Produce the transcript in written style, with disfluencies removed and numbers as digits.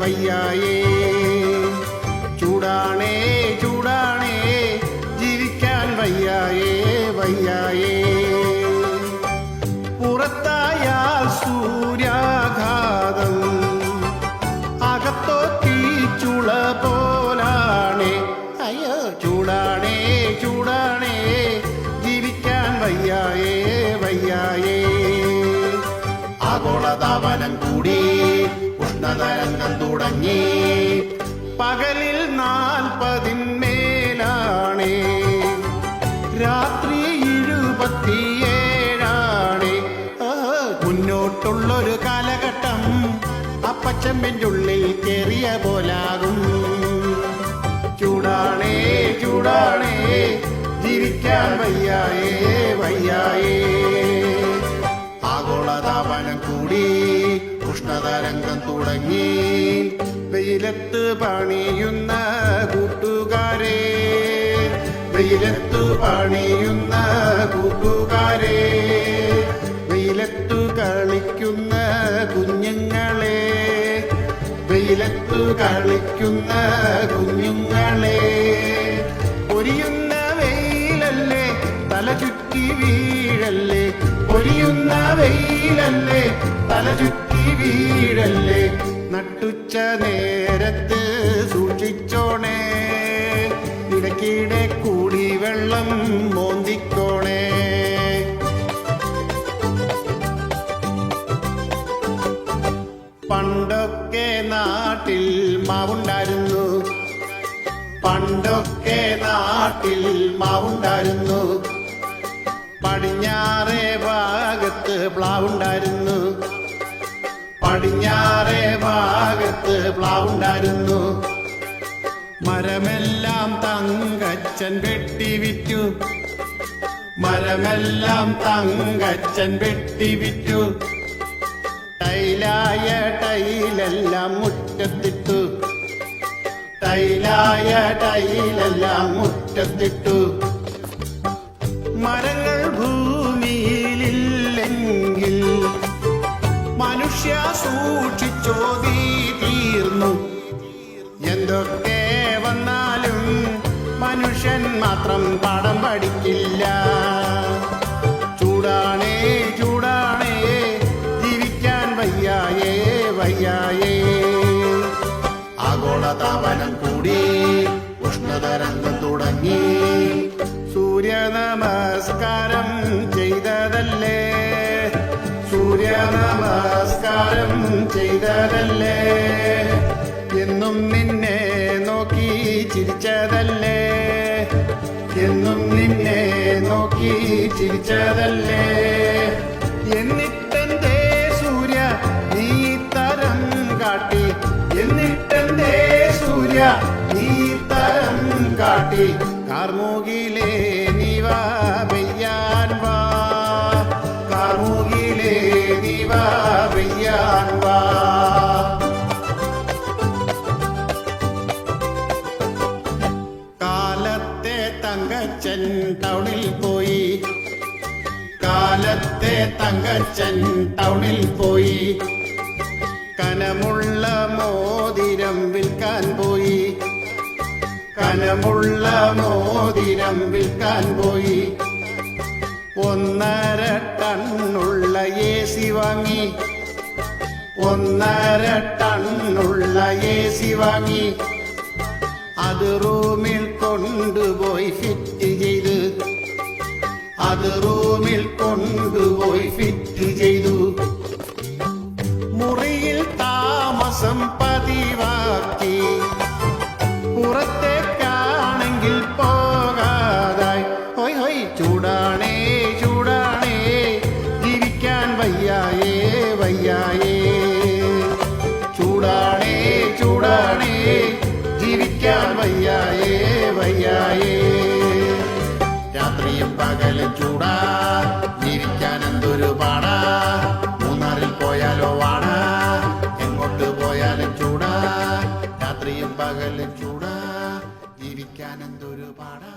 വയ്യായേ. ചൂടാണേ ചൂടാണേ ജീവിക്കാൻ വയ്യായേ വയ്യായേ. പുറത്തായാൽ സൂര്യാഘാതം അകത്തോ തീച്ചുള പോലാണേ. അയ്യോ ചൂടാണേ ചൂടാണേ ജീവിക്കാൻ വയ്യായേ വയ്യായേ. ആഗോളതാപനം കൂടി ഉഷ്ണതരംഗം തുടങ്ങി. പകലിൽ 40 മേലാണേ, രാത്രി 27. മുന്നോട്ടുള്ളൊരു കാലഘട്ടം അപ്പച്ചമ്പിൻ്റെ ഉള്ളിൽ കേറിയ പോലാകും. ചൂടാണേ ചൂടാണേ ജീവിക്കാൻ വയ്യായേ വയ്യായേ. ആഗോളതാപനം കൂടി ഉഷ്ണതരംഗം തുടങ്ങി. വെയിലത്ത് പണിയുന്ന കൂട്ടുകാരെ, വെയിലത്തു പണിയുന്ന കൂട്ടുകാരെ, വെയിലത്തു കളിക്കുന്ന കുഞ്ഞുങ്ങളെ, വെയിലത്തു കളിക്കുന്ന കുഞ്ഞുങ്ങളെ. പൊരിയുന്ന വെയിലല്ലേ തല ചുറ്റി വീഴല്ലേ, പൊരിയുന്ന വെയിലല്ലേ തല ചുറ്റി വീഴല്ലേ. നട്ടുച്ച നേരത്ത് സൂക്ഷിച്ചോണേ, ഇടയ്ക്കിടെ കൂടി വെള്ളം മോന്തിക്കോണേ. പണ്ടൊക്കെ നാട്ടിൽ മാവുണ്ടായിരുന്നു, പണ്ടൊക്കെ നാട്ടിൽ മാവുണ്ടായിരുന്നു. പടിഞ്ഞാറേ ഭാഗത്ത് പ്ലാവുണ്ടായിരുന്നു, പടിഞ്ഞാറേ ഭാഗത്ത് പ്ലാവുണ്ടായിരുന്നു. മരമെല്ലാം തങ്കച്ചൻ വെട്ടിവിറ്റു, മരമെല്ലാം തങ്കച്ചൻ വെട്ടിവിറ്റു. ടൈലായ ടൈലെല്ലാം മുറ്റത്തിട്ടു, ടൈലായ ടൈലെല്ലാം മുറ്റത്തിട്ടു. മരങ്ങൾ ഭൂമിയിലില്ലെങ്കിൽ മനുഷ്യ സൂക്ഷിച്ചോ തീ തീർന്നു. എന്തൊക്കെ വന്നാലും മനുഷ്യൻ മാത്രം പാഠം പഠിക്കില്ല. ചൂടാണേ ചൂടാണേ ജീവിക്കാൻ വയ്യായേ വയ്യായേ. ആഗോളതാപനം കൂടി ഉഷ്ണതരംഗം തുടങ്ങി. സൂര്യ നമസ്കാരം ചെയ്തതല്ലേ, സൂര്യ നമസ്കാരം ചെയ്തതല്ലേ. എന്നും നിന്നെ നോക്കി ചിരിച്ചതല്ലേ, എന്നും നിന്നെ നോക്കി ചിരിച്ചതല്ലേ. എന്നിട്ടെന്തേ സൂര്യ നീ തരം കാട്ടി, എന്നിട്ടെന്തേ സൂര്യ നീ തരം കാട്ടി. കാർമുകിലേ നീ വാ പെയ്യാൻ വാ, കാർമുകിലേ നീ വാ പെയ്യാൻ വാ. കാലത്തെ തങ്കച്ചൻ ടൗണിൽ പോയി, കാലത്തെ തങ്കച്ചൻ ടൗണിൽ പോയി. കനമുള്ള മോതിരം വിൽക്കാൻ പോയി, കനമുള്ള മോതിരം വിൽക്കാൻ പോയി. 1.5 ടണ്ണുള്ള AC വാങ്ങി, 1.5 ടണ്ണുള്ള AC വാങ്ങി. അത് റൂമിൽ കൊണ്ടുപോയി ഫിറ്റ് ചെയ്ത്, അത് റൂമിൽ കൊണ്ടുപോയി ഫിറ്റ് ചെയ്തു. മുറിയിൽ താമസം പതിവാക്കി, പുറത്തേക്കാണെങ്കിൽ പോകാതായി. ഹൊയ് ഹൊയ് ചൂടാണേ ചൂടാണേ ജീവിക്കാൻ വയ്യായേ വയ്യായേ. ചൂടാണേ ചൂടാണേ ജീവിക്കാൻ വയ്യായേ വയ്യായേ. രാത്രിയും പകലും ചൂടാ, ജീവിക്കാൻ എന്തൊരു പാടാ. മൂന്നാറിൽ പോയാലോ വാടാ, എങ്ങോട്ട് പോയാലും ചൂടാ. രാത്രിയും പകലും ചൂടാ, ജീവിക്കാൻ എന്തൊരു പാടാ.